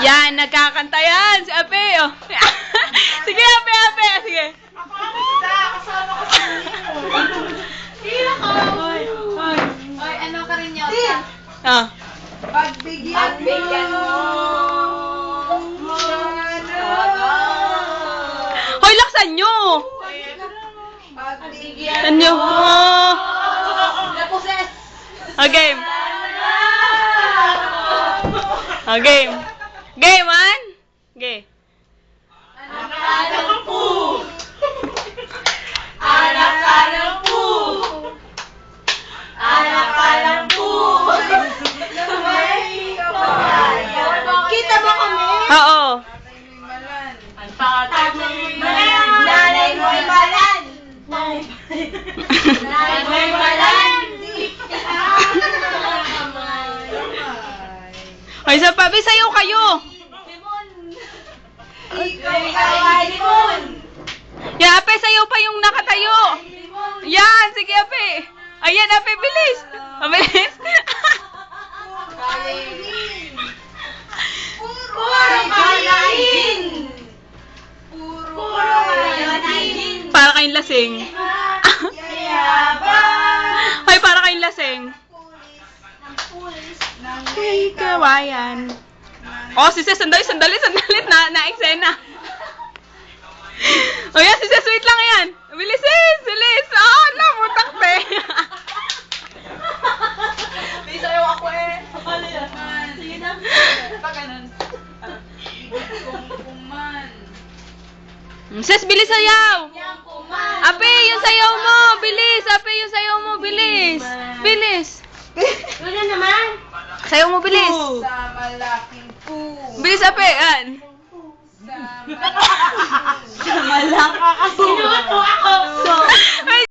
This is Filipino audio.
Yan, nagkakanta yan. Si Ape, oh. Sige, Ape, Ape. Sige. Kasama ko sa iyo. Hoy, ano ka rin yun? Ah. Pagbigyan mo. Hoy, laksan nyo. Pagbigyan Nyo. Naposes. Game. Game. Game, man. Game. Anak-anak po. Anak-anak po. Anak-anak po. Kita mo kami? Oo. Ang tatay mo'y malan. Nanay mo'y malan. Nanay mo'y malan. Hoy, sa pabi, sayo kayo. Ikaw ay limon. Yan, Ape, sayo pa yung nakatayo. Yan, sige, Ape. Ayan, Ape, bilis. Bilis. Puro kayahin. Puro kayahin. Para kayong lasing. Yayabang. Hoy, para kayong lasing. Nang Hey, kawayan. Oh, si Ses, sandali. Na-eksena. O yan, si Ses, wait lang yan. Bilis, Ses, bilis. Oh, namutak, te. May sayo ako eh. Ano yan? Sige na. Pa ganun. Kuman. Ses, bilis sayaw. Yang kuman. Ape, yung sayaw mo. Bilis. Ape, yung sayaw mo. Bilis. Bilis. Ano naman? Sayaw mo, bilis. Sa malaking pool. Bilis, Ape. An. Sa malaking